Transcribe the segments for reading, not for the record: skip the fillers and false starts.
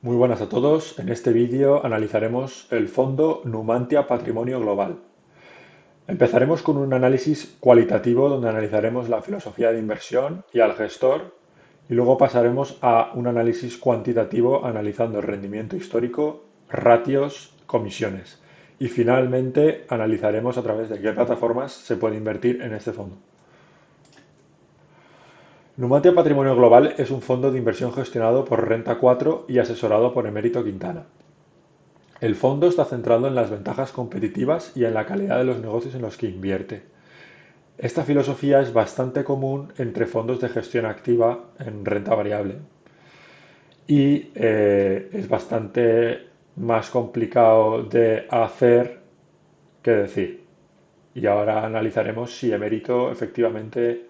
Muy buenas a todos. En este vídeo analizaremos el fondo Numantia Patrimonio Global. Empezaremos con un análisis cualitativo donde analizaremos la filosofía de inversión y al gestor y luego pasaremos a un análisis cuantitativo analizando el rendimiento histórico, ratios, comisiones. Y finalmente analizaremos a través de qué plataformas se puede invertir en este fondo. Numantia Patrimonio Global es un fondo de inversión gestionado por Renta 4 y asesorado por Emérito Quintana. El fondo está centrado en las ventajas competitivas y en la calidad de los negocios en los que invierte. Esta filosofía es bastante común entre fondos de gestión activa en renta variable y es bastante más complicado de hacer que decir. Y ahora analizaremos si Emérito efectivamente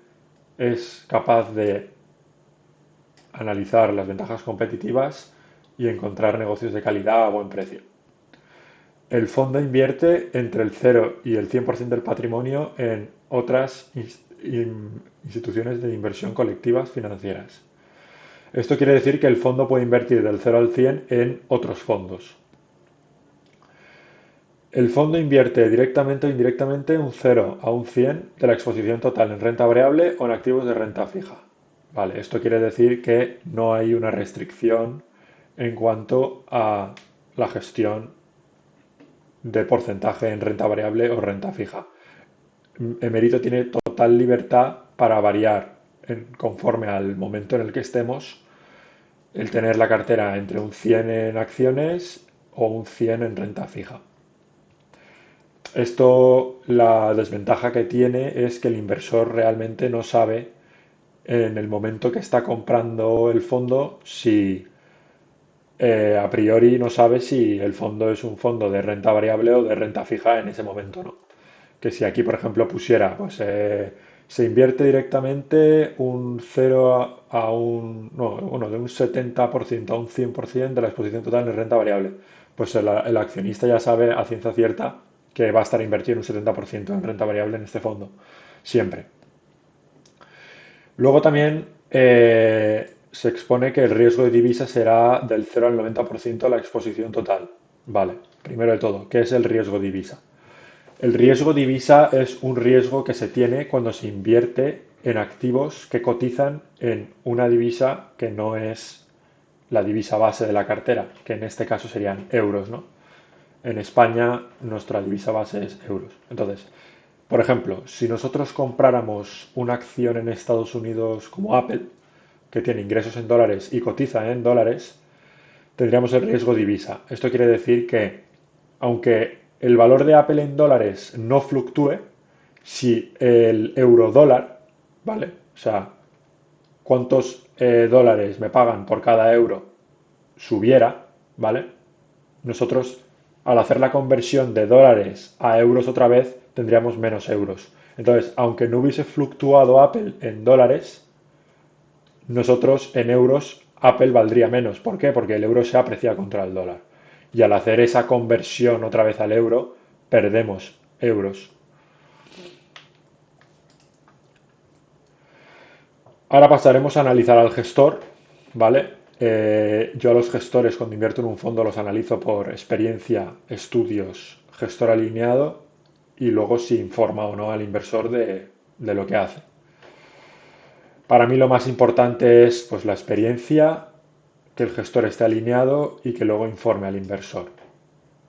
es capaz de analizar las ventajas competitivas y encontrar negocios de calidad a buen precio. El fondo invierte entre el 0 y el 100% del patrimonio en otras instituciones de inversión colectivas financieras. Esto quiere decir que el fondo puede invertir del 0 al 100 en otros fondos. El fondo invierte directamente o indirectamente un 0 a un 100 de la exposición total en renta variable o en activos de renta fija. Vale, esto quiere decir que no hay una restricción en cuanto a la gestión de porcentaje en renta variable o renta fija. Emerito tiene total libertad para variar conforme al momento en el que estemos, el tener la cartera entre un 100 en acciones o un 100 en renta fija. Esto, la desventaja que tiene es que el inversor realmente no sabe en el momento que está comprando el fondo si a priori no sabe si el fondo es un fondo de renta variable o de renta fija en ese momento, ¿no? Que si aquí, por ejemplo, pusiera, pues se invierte directamente un 0 a un, no, bueno, de un 70% a un 100% de la exposición total en renta variable. Pues el accionista ya sabe a ciencia cierta que va a estar invertido un 70% en renta variable en este fondo, siempre. Luego también se expone que el riesgo de divisa será del 0 al 90% de la exposición total. Vale, primero de todo, ¿qué es el riesgo divisa? El riesgo divisa es un riesgo que se tiene cuando se invierte en activos que cotizan en una divisa que no es la divisa base de la cartera, que en este caso serían euros, ¿no? En España nuestra divisa base es euros. Entonces, por ejemplo, si nosotros compráramos una acción en Estados Unidos como Apple, que tiene ingresos en dólares y cotiza en dólares, tendríamos el riesgo divisa. Esto quiere decir que, aunque el valor de Apple en dólares no fluctúe, si el euro dólar, ¿vale? O sea, cuántos dólares me pagan por cada euro subiera, ¿vale? Nosotros, al hacer la conversión de dólares a euros otra vez, tendríamos menos euros. Entonces, aunque no hubiese fluctuado Apple en dólares, nosotros en euros Apple valdría menos. ¿Por qué? Porque el euro se aprecia contra el dólar. Y al hacer esa conversión otra vez al euro, perdemos euros. Ahora pasaremos a analizar al gestor, ¿vale? Yo a los gestores cuando invierto en un fondo los analizo por experiencia, estudios, gestor alineado y luego si informa o no al inversor de lo que hace. Para mí lo más importante es pues la experiencia, que el gestor esté alineado y que luego informe al inversor.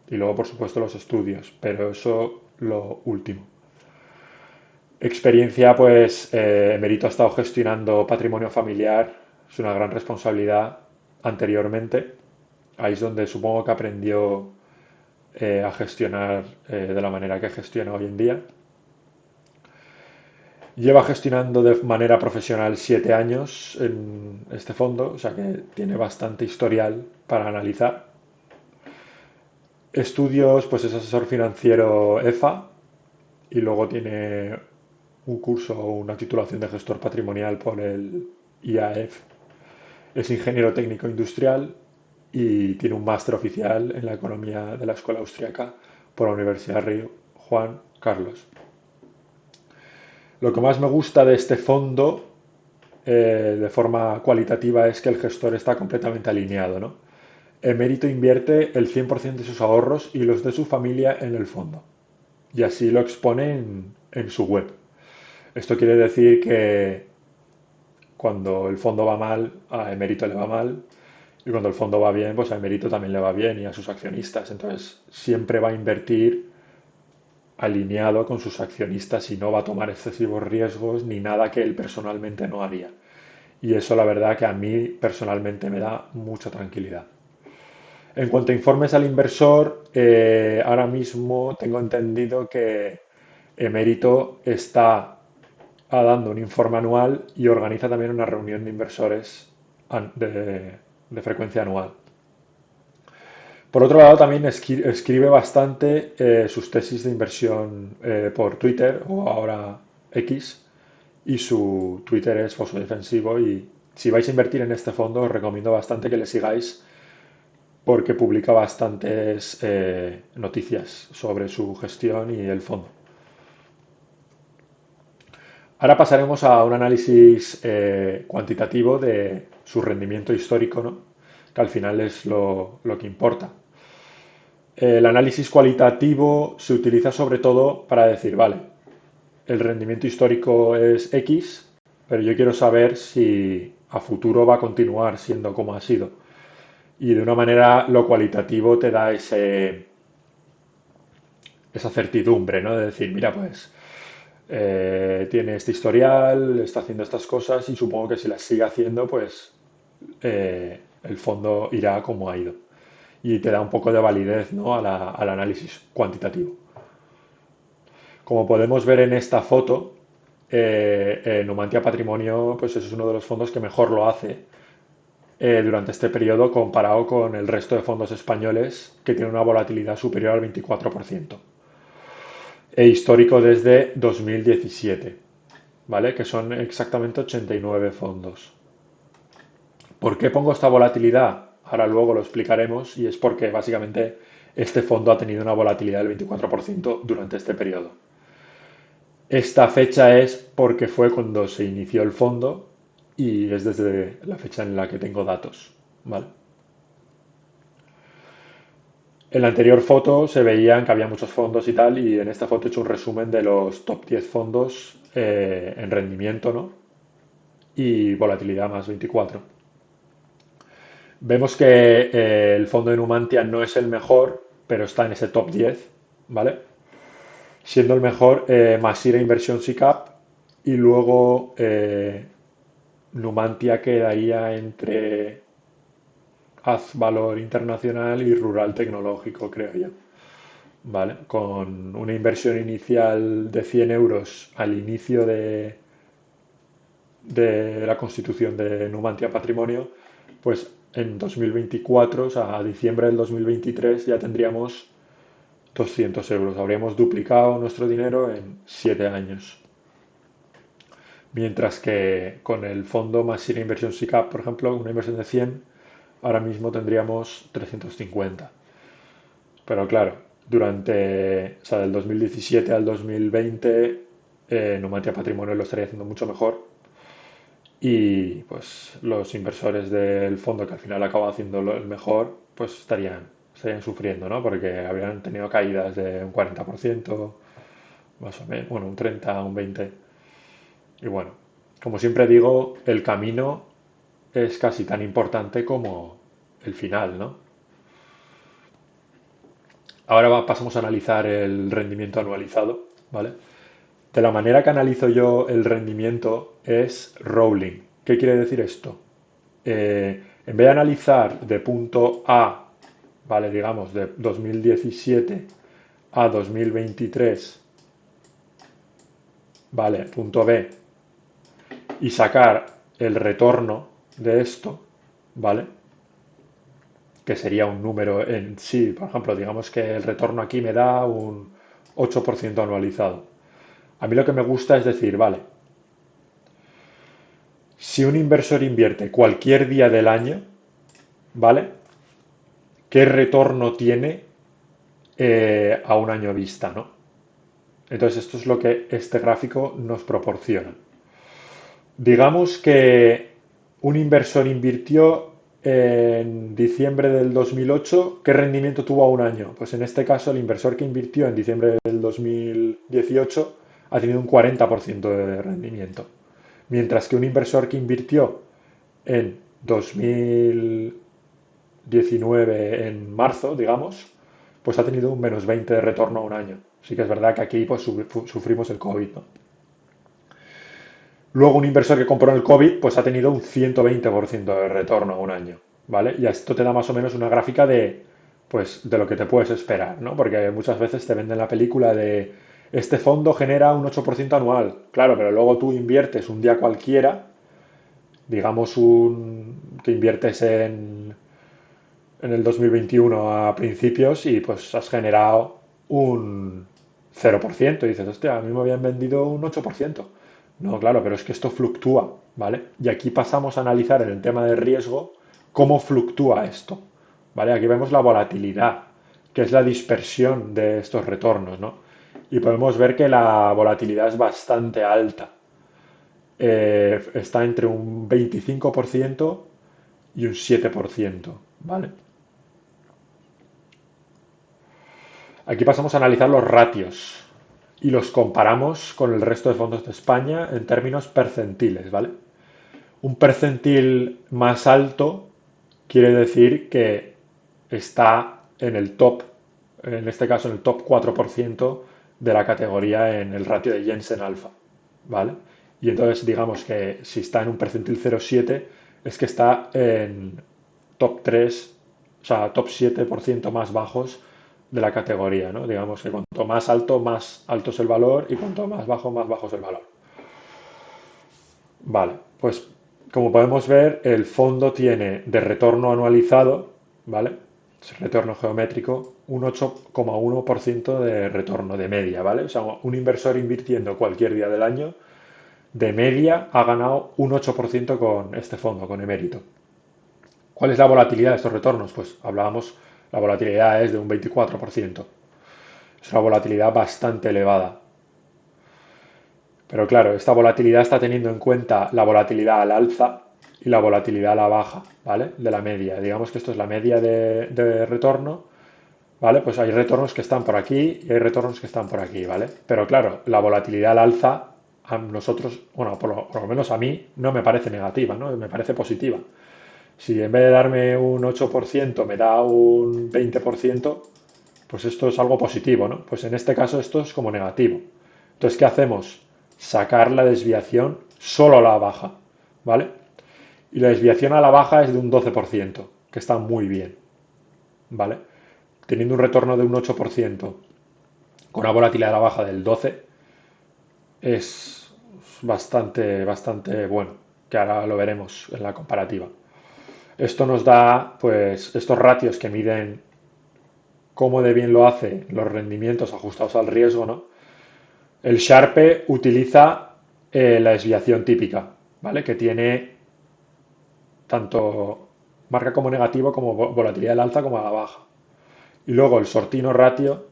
Y luego, por supuesto, los estudios, pero eso lo último. Experiencia, pues Emerito ha estado gestionando patrimonio familiar, es una gran responsabilidad anteriormente. Ahí es donde supongo que aprendió a gestionar de la manera que gestiona hoy en día. Lleva gestionando de manera profesional 7 años en este fondo, o sea que tiene bastante historial para analizar. Estudios, pues es asesor financiero EFA y luego tiene un curso o una titulación de gestor patrimonial por el IAF. Es ingeniero técnico industrial y tiene un máster oficial en la economía de la Escuela Austriaca por la Universidad Río Juan Carlos. Lo que más me gusta de este fondo de forma cualitativa es que el gestor está completamente alineado, ¿no? Emérito invierte el 100% de sus ahorros y los de su familia en el fondo. Y así lo expone en su web. Esto quiere decir que cuando el fondo va mal, a Emérito le va mal. Y cuando el fondo va bien, pues a Emérito también le va bien y a sus accionistas. Entonces, siempre va a invertir alineado con sus accionistas y no va a tomar excesivos riesgos ni nada que él personalmente no haría. Y eso la verdad que a mí personalmente me da mucha tranquilidad. En cuanto a informes al inversor, ahora mismo tengo entendido que Emérito está dando un informe anual y organiza también una reunión de inversores de frecuencia anual. Por otro lado, también escribe bastante sus tesis de inversión por Twitter o ahora X, y su Twitter es Fosfodefensivo, y si vais a invertir en este fondo os recomiendo bastante que le sigáis porque publica bastantes noticias sobre su gestión y el fondo. Ahora pasaremos a un análisis cuantitativo de su rendimiento histórico, ¿no? Que al final es lo que importa. El análisis cualitativo se utiliza sobre todo para decir, vale, el rendimiento histórico es X, pero yo quiero saber si a futuro va a continuar siendo como ha sido. Y de una manera lo cualitativo te da esa certidumbre, ¿no? De decir, mira, pues tiene este historial, está haciendo estas cosas y supongo que si las sigue haciendo, pues el fondo irá como ha ido. Y te da un poco de validez, ¿no? Al análisis cuantitativo. Como podemos ver en esta foto, Numantia Patrimonio pues es uno de los fondos que mejor lo hace durante este periodo comparado con el resto de fondos españoles que tienen una volatilidad superior al 24%. E histórico desde 2017, ¿vale? Que son exactamente 89 fondos. ¿Por qué pongo esta volatilidad? Ahora luego lo explicaremos y es porque básicamente este fondo ha tenido una volatilidad del 24% durante este periodo. Esta fecha es porque fue cuando se inició el fondo y es desde la fecha en la que tengo datos, ¿vale? En la anterior foto se veían que había muchos fondos y tal, y en esta foto he hecho un resumen de los top 10 fondos en rendimiento, ¿no? Y volatilidad más 24. Vemos que el fondo de Numantia no es el mejor, pero está en ese top 10, ¿vale? Siendo el mejor Masira Inversión SICAP, y luego Numantia quedaría entre Valor Internacional y Rural Tecnológico, creo yo. ¿Vale? Con una inversión inicial de 100 euros al inicio de la constitución de Numantia Patrimonio, pues en 2024, o sea, a diciembre del 2023, ya tendríamos 200 euros. Habríamos duplicado nuestro dinero en 7 años. Mientras que con el fondo Masira Inversión SICAP, por ejemplo, una inversión de 100, ahora mismo tendríamos 350. Pero claro, o sea, del 2017 al 2020, Numantia Patrimonio lo estaría haciendo mucho mejor, y pues los inversores del fondo que al final acaba haciendo el mejor, pues estarían sufriendo, ¿no? Porque habrían tenido caídas de un 40%, más o menos, bueno, un 30, un 20. Y bueno, como siempre digo, el camino es casi tan importante como el final, ¿no? Ahora pasamos a analizar el rendimiento anualizado, ¿vale? De la manera que analizo yo el rendimiento es rolling. ¿Qué quiere decir esto? En vez de analizar de punto A, ¿vale? Digamos, de 2017 a 2023, ¿vale? Punto B, y sacar el retorno de esto, ¿vale? Que sería un número en sí. Por ejemplo, digamos que el retorno aquí me da un 8% anualizado. A mí lo que me gusta es decir, vale, si un inversor invierte cualquier día del año, ¿vale? ¿Qué retorno tiene a un año vista, ¿no? Entonces esto es lo que este gráfico nos proporciona. Digamos que un inversor invirtió en diciembre del 2008, ¿qué rendimiento tuvo a un año? Pues en este caso el inversor que invirtió en diciembre del 2018 ha tenido un 40% de rendimiento, mientras que un inversor que invirtió en 2019 en marzo, digamos, pues ha tenido un -20 de retorno a un año. Sí que es verdad que aquí pues sufrimos el COVID, ¿no? Luego un inversor que compró en el COVID pues ha tenido un 120% de retorno a un año, ¿vale? Y esto te da más o menos una gráfica de, pues, de lo que te puedes esperar, ¿no? Porque muchas veces te venden la película de este fondo genera un 8% anual, claro, pero luego tú inviertes un día cualquiera, digamos que inviertes en el 2021 a principios y pues has generado un 0% y dices, hostia, a mí me habían vendido un 8%. No, claro, pero es que esto fluctúa, ¿vale? Y aquí pasamos a analizar en el tema de riesgo cómo fluctúa esto, ¿vale? Aquí vemos la volatilidad, que es la dispersión de estos retornos, ¿no? Y podemos ver que la volatilidad es bastante alta. Está entre un 25% y un 7%, ¿vale? Aquí pasamos a analizar los ratios y los comparamos con el resto de fondos de España en términos percentiles, ¿vale? Un percentil más alto quiere decir que está en el top, en este caso en el top 4% de la categoría en el ratio de Jensen Alpha, ¿vale? Y entonces digamos que si está en un percentil 0,7 es que está en top 3, o sea, top 7% más bajos de la categoría, ¿no? Digamos que cuanto más alto es el valor y cuanto más bajo es el valor. Vale, pues como podemos ver, el fondo tiene de retorno anualizado, ¿vale? Es retorno geométrico, un 8,1% de retorno de media, ¿vale? O sea, un inversor invirtiendo cualquier día del año, de media ha ganado un 8% con este fondo, con Emérito. ¿Cuál es la volatilidad de estos retornos? Pues hablábamos, la volatilidad es de un 24%. Es una volatilidad bastante elevada. Pero claro, esta volatilidad está teniendo en cuenta la volatilidad al alza y la volatilidad a la baja, ¿vale? De la media. Digamos que esto es la media de retorno, ¿vale? Pues hay retornos que están por aquí y hay retornos que están por aquí, ¿vale? Pero claro, la volatilidad al alza a nosotros, bueno, por lo menos a mí, no me parece negativa, ¿no? Me parece positiva. Si en vez de darme un 8% me da un 20%, pues esto es algo positivo, ¿no? Pues en este caso esto es como negativo. Entonces, ¿qué hacemos? Sacar la desviación solo a la baja, ¿vale? Y la desviación a la baja es de un 12%, que está muy bien, ¿vale? Teniendo un retorno de un 8% con una volatilidad a la baja del 12, es bastante bueno, que ahora lo veremos en la comparativa. Esto nos da, pues, estos ratios que miden cómo de bien lo hace los rendimientos ajustados al riesgo, ¿no? El Sharpe utiliza la desviación típica, ¿vale? Que tiene tanto marca como negativo como volatilidad al alza como a la baja. Y luego el Sortino Ratio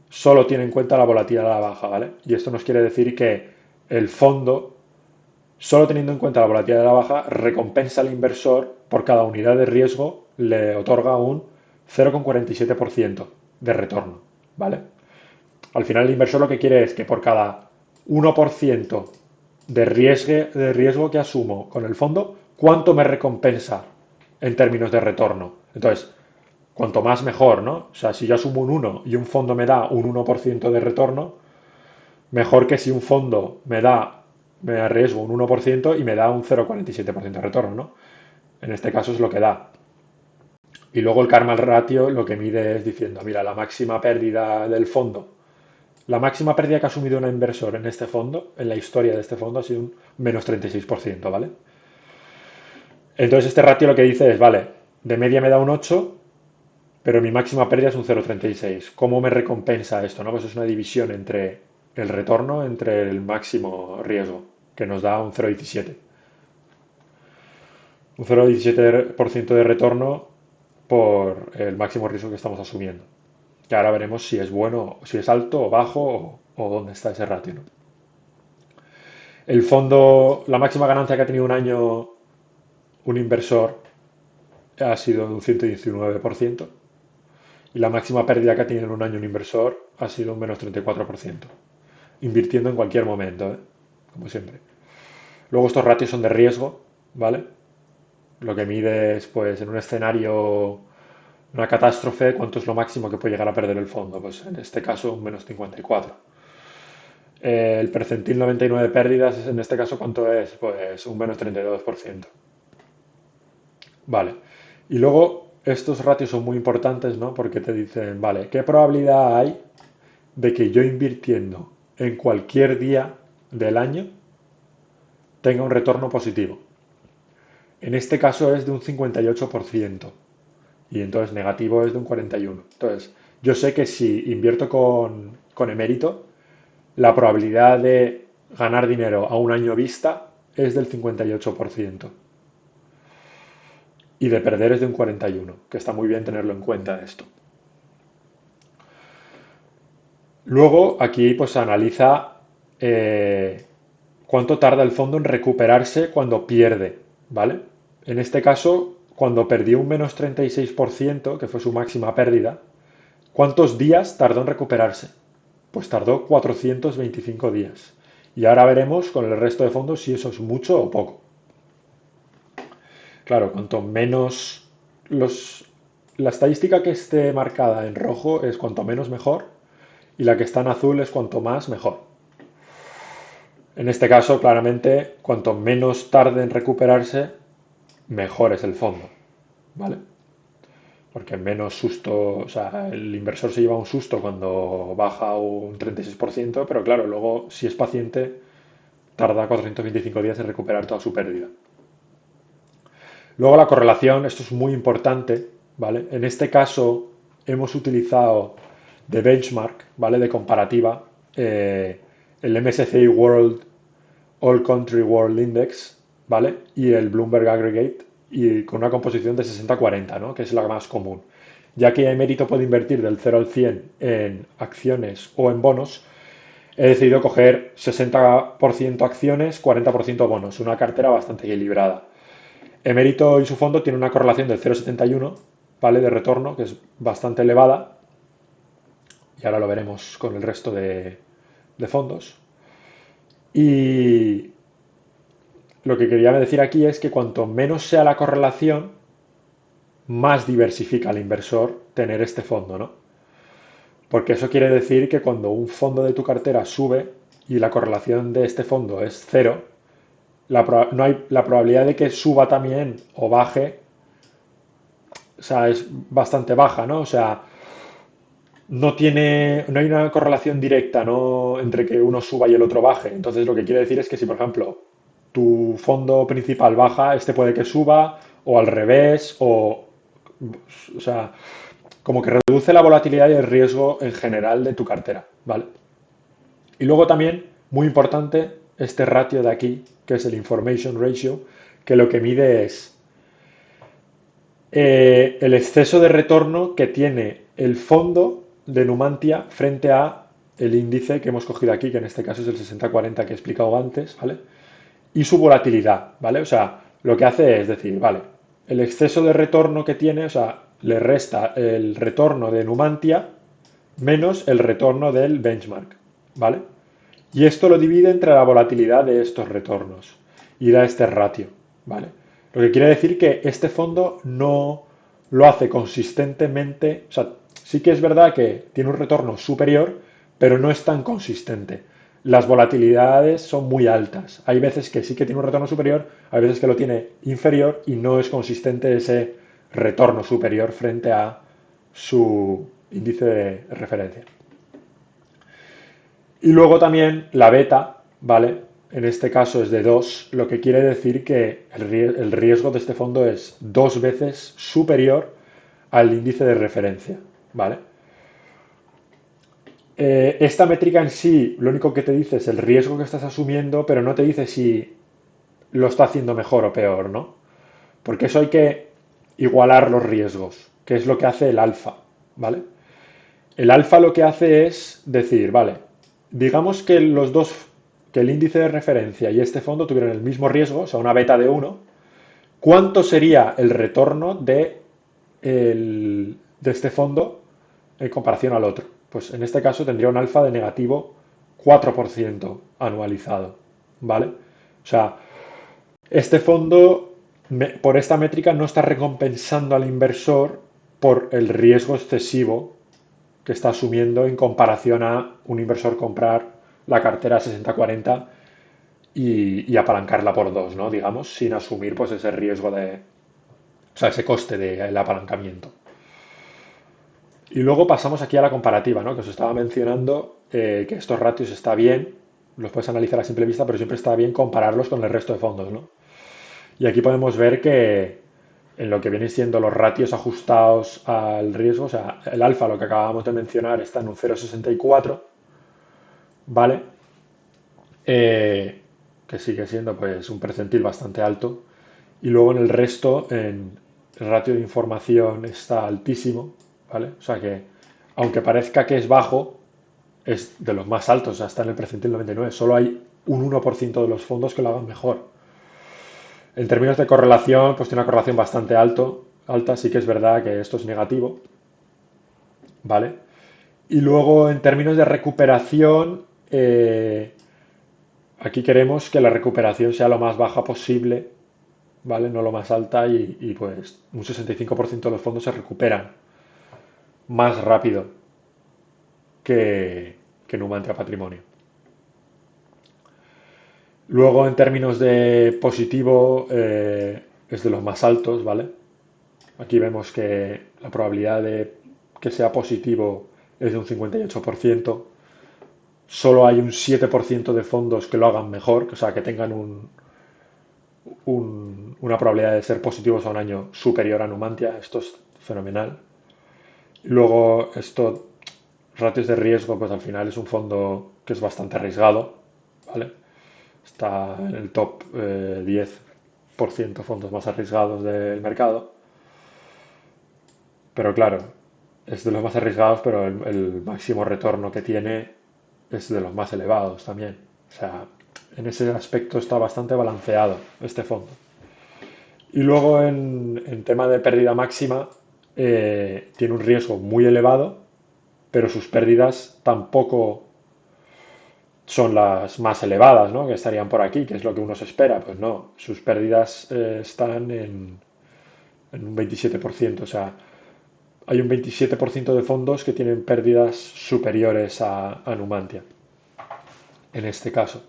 solo tiene en cuenta la volatilidad a la baja, ¿vale? Y esto nos quiere decir que el fondo, solo teniendo en cuenta la volatilidad a la baja, recompensa al inversor por cada unidad de riesgo, le otorga un 0,47% de retorno, ¿vale? Al final el inversor lo que quiere es que por cada 1% de riesgo que asumo con el fondo, ¿cuánto me recompensa en términos de retorno? Entonces, cuanto más mejor, ¿no? O sea, si yo asumo un 1 y un fondo me da un 1% de retorno, mejor que si un fondo me arriesgo un 1% y me da un 0,47% de retorno, ¿no? En este caso es lo que da. Y luego el karma ratio lo que mide es diciendo, mira, la máxima pérdida del fondo. La máxima pérdida que ha asumido un inversor en este fondo, en la historia de este fondo, ha sido un -36%, ¿vale? Entonces este ratio lo que dice es, vale, de media me da un 8, pero mi máxima pérdida es un 0,36. ¿Cómo me recompensa esto? ¿No? Pues es una división entre el retorno, entre el máximo riesgo, que nos da un 0,17. Un 0,17% de retorno por el máximo riesgo que estamos asumiendo. Que ahora veremos si es bueno, si es alto o bajo o dónde está ese ratio, ¿no? El fondo, la máxima ganancia que ha tenido un año un inversor ha sido de un 119% y la máxima pérdida que ha tenido en un año un inversor ha sido un menos 34%, invirtiendo en cualquier momento, ¿eh? Como siempre. Luego estos ratios son de riesgo, ¿vale? Lo que mide es, pues, en un escenario, una catástrofe, cuánto es lo máximo que puede llegar a perder el fondo. Pues en este caso, un menos 54. El percentil 99 de pérdidas, en este caso, ¿cuánto es? Pues un menos 32%. Vale. Y luego, estos ratios son muy importantes, ¿no? Porque te dicen, vale, ¿qué probabilidad hay de que yo invirtiendo en cualquier día del año tenga un retorno positivo? En este caso es de un 58% y entonces negativo es de un 41%. Entonces, yo sé que si invierto con emérito, la probabilidad de ganar dinero a un año vista es del 58% y de perder es de un 41%, que está muy bien tenerlo en cuenta esto. Luego, aquí pues se analiza eh, cuánto tarda el fondo en recuperarse cuando pierde, ¿vale? En este caso, cuando perdió un menos 36%, que fue su máxima pérdida, ¿cuántos días tardó en recuperarse? Pues tardó 425 días. Y ahora veremos con el resto de fondos si eso es mucho o poco. Claro, cuanto menos los... La estadística que esté marcada en rojo es cuanto menos mejor y la que está en azul es cuanto más mejor. En este caso, claramente, cuanto menos tarde en recuperarse, mejor es el fondo, ¿vale? Porque menos susto, o sea, el inversor se lleva un susto cuando baja un 36%, pero claro, luego si es paciente, tarda 425 días en recuperar toda su pérdida. Luego la correlación, esto es muy importante, ¿vale? En este caso hemos utilizado de benchmark, ¿vale? De comparativa, el MSCI World All Country World Index, ¿vale? Y el Bloomberg Aggregate, y con una composición de 60-40, ¿no? Que es la más común. Ya que Emérito puede invertir del 0 al 100 en acciones o en bonos, he decidido coger 60% acciones, 40% bonos, una cartera bastante equilibrada. Emérito y su fondo tienen una correlación del 0,71, ¿vale? De retorno, que es bastante elevada, y ahora lo veremos con el resto de fondos. Y lo que quería decir aquí es que cuanto menos sea la correlación, más diversifica el inversor tener este fondo, ¿no? Porque eso quiere decir que cuando un fondo de tu cartera sube y la correlación de este fondo es cero, no hay, la probabilidad de que suba también o baje, o sea, es bastante baja, ¿no? O sea, no hay una correlación directa, ¿no? Entre que uno suba y el otro baje. Entonces, lo que quiere decir es que si, por ejemplo, tu fondo principal baja, este puede que suba, o al revés, o sea, como que reduce la volatilidad y el riesgo en general de tu cartera, ¿vale? Y luego también, muy importante, este ratio de aquí, que es el Information Ratio, que lo que mide es el exceso de retorno que tiene el fondo de Numantia frente a el índice que hemos cogido aquí, que en este caso es el 60-40 que he explicado antes, ¿vale? Y su volatilidad, ¿vale? O sea, lo que hace es decir, vale, el exceso de retorno que tiene, o sea, le resta el retorno de Numantia menos el retorno del benchmark, ¿vale? Y esto lo divide entre la volatilidad de estos retornos y da este ratio, ¿vale? Lo que quiere decir que este fondo no lo hace consistentemente, o sea, sí que es verdad que tiene un retorno superior, pero no es tan consistente. Las volatilidades son muy altas. Hay veces que sí que tiene un retorno superior, hay veces que lo tiene inferior y no es consistente ese retorno superior frente a su índice de referencia. Y luego también la beta, ¿vale? En este caso es de 2, lo que quiere decir que el riesgo de este fondo es 2 veces superior al índice de referencia, ¿vale? Esta métrica en sí lo único que te dice es el riesgo que estás asumiendo, pero no te dice si lo está haciendo mejor o peor, ¿no? Porque eso hay que igualar los riesgos, que es lo que hace el alfa, ¿vale? El alfa lo que hace es decir, vale, digamos que los dos, que el índice de referencia y este fondo tuvieran el mismo riesgo, o sea, una beta de 1, ¿Cuánto sería el retorno de este fondo en comparación al otro? Pues en este caso tendría un alfa de negativo 4% anualizado, ¿vale? O sea, este fondo, por esta métrica, no está recompensando al inversor por el riesgo excesivo que está asumiendo en comparación a un inversor comprar la cartera 60-40 y apalancarla por dos, ¿no? Digamos, sin asumir pues ese riesgo o sea, ese coste del apalancamiento. Y luego pasamos aquí a la comparativa, ¿no? Que os estaba mencionando que estos ratios está bien, los puedes analizar a simple vista, pero siempre está bien compararlos con el resto de fondos, ¿no? Y aquí podemos ver que en lo que vienen siendo los ratios ajustados al riesgo, o sea, el alfa, lo que acabamos de mencionar, está en un 0,64, ¿vale? Que sigue siendo pues un percentil bastante alto. Y luego en el resto, en el ratio de información está altísimo, ¿vale? O sea que, aunque parezca que es bajo, es de los más altos, o sea, está en el percentil 99. Solo hay un 1% de los fondos que lo hagan mejor. En términos de correlación, pues tiene una correlación bastante alta, sí que es verdad que esto es negativo, ¿vale? Y luego en términos de recuperación, aquí queremos que la recuperación sea lo más baja posible, ¿vale? No lo más alta pues un 65% de los fondos se recuperan más rápido que Numantia Patrimonio. Luego, en términos de positivo, es de los más altos, ¿vale? Aquí vemos que la probabilidad de que sea positivo es de un 58%. Solo hay un 7% de fondos que lo hagan mejor, o sea, que tengan una probabilidad de ser positivos a un año superior a Numantia. Esto es fenomenal. Luego, ratios de riesgo, pues al final es un fondo que es bastante arriesgado, ¿vale? Está en el top 10% fondos más arriesgados del mercado. Pero claro, es de los más arriesgados, pero el máximo retorno que tiene es de los más elevados también. O sea, en ese aspecto está bastante balanceado este fondo. Y luego en tema de pérdida máxima, tiene un riesgo muy elevado, pero sus pérdidas tampoco son las más elevadas, ¿no? Que estarían por aquí, que es lo que uno se espera. Pues no, sus pérdidas están en un 27%. O sea, hay un 27% de fondos que tienen pérdidas superiores a Numantia, en este caso.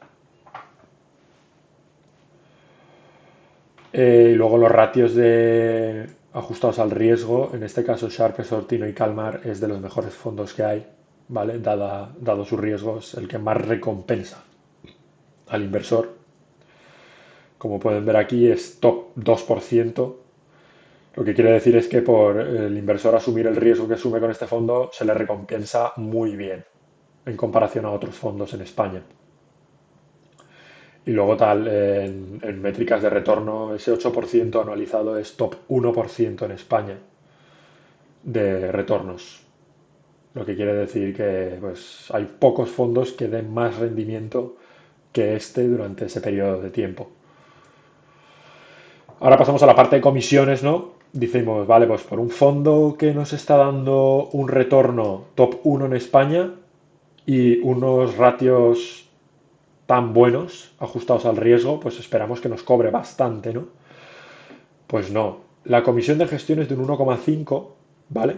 Y luego los ratios de ajustados al riesgo, en este caso Sharpe, Sortino y Calmar es de los mejores fondos que hay, ¿vale? Dado sus riesgos, el que más recompensa al inversor. Como pueden ver aquí es top 2%. Lo que quiere decir es que por el inversor asumir el riesgo que asume con este fondo se le recompensa muy bien en comparación a otros fondos en España. Y luego tal, en métricas de retorno, ese 8% anualizado es top 1% en España de retornos. Lo que quiere decir que pues, hay pocos fondos que den más rendimiento que este durante ese periodo de tiempo. Ahora pasamos a la parte de comisiones, ¿no? Decimos, vale, pues por un fondo que nos está dando un retorno top 1 en España y unos ratios tan buenos, ajustados al riesgo, pues esperamos que nos cobre bastante, ¿no? Pues no. La comisión de gestión es de un 1,5, ¿vale?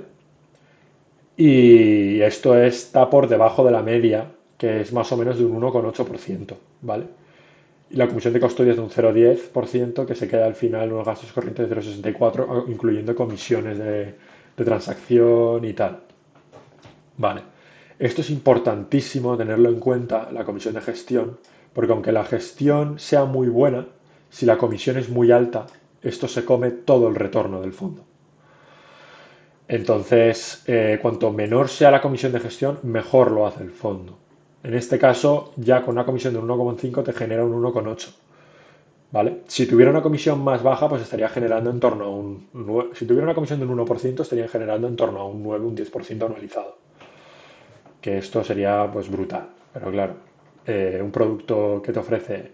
Y esto está por debajo de la media, que es más o menos de un 1,8%, ¿vale? Y la comisión de custodia es de un 0,10%, que se queda al final en unos gastos corrientes de 0,64, incluyendo comisiones de transacción y tal. Vale. Esto es importantísimo tenerlo en cuenta, la comisión de gestión, porque aunque la gestión sea muy buena, si la comisión es muy alta, esto se come todo el retorno del fondo. Entonces, cuanto menor sea la comisión de gestión, mejor lo hace el fondo. En este caso, ya con una comisión de un 1,5 te genera un 1,8. ¿Vale? Si tuviera una comisión más baja, pues estaría generando en torno a un 9. Si tuviera una comisión de un 1%, estaría generando en torno a un 9, un 10% anualizado. Que esto sería pues brutal. Pero claro, un producto que te ofrece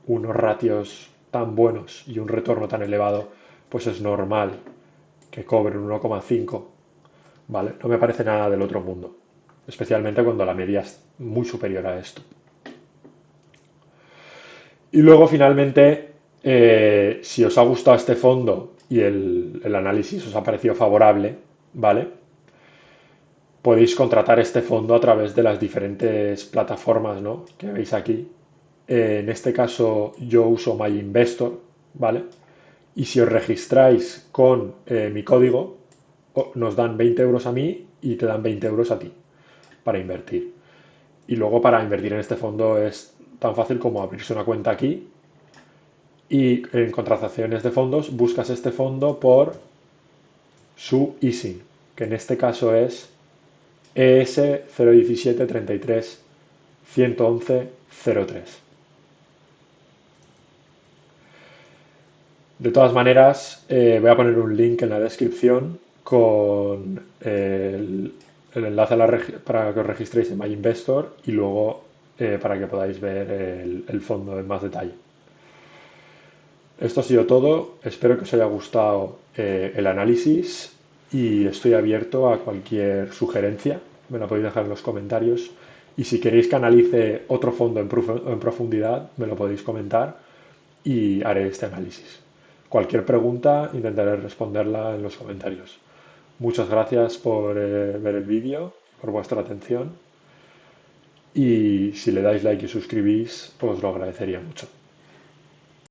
unos ratios tan buenos y un retorno tan elevado, pues es normal que cobren un 1,5, ¿vale? No me parece nada del otro mundo, especialmente cuando la media es muy superior a esto. Y luego, finalmente, si os ha gustado este fondo y el análisis os ha parecido favorable, ¿vale? Podéis contratar este fondo a través de las diferentes plataformas, ¿no?, que veis aquí. En este caso yo uso MyInvestor, ¿vale? Y si os registráis con mi código, nos dan 20 euros a mí y te dan 20 euros a ti para invertir. Y luego para invertir en este fondo es tan fácil como abrirse una cuenta aquí y en contrataciones de fondos buscas este fondo por su ISIN, que en este caso es ES 017 33 111 03. De todas maneras, voy a poner un link en la descripción con el enlace para que os registréis en MyInvestor y luego para que podáis ver el fondo en más detalle. Esto ha sido todo. Espero que os haya gustado el análisis y estoy abierto a cualquier sugerencia. Me la podéis dejar en los comentarios. Y si queréis que analice otro fondo en profundidad, me lo podéis comentar y haré este análisis. Cualquier pregunta intentaré responderla en los comentarios. Muchas gracias por ver el vídeo, por vuestra atención y si le dais like y suscribís, pues lo agradecería mucho.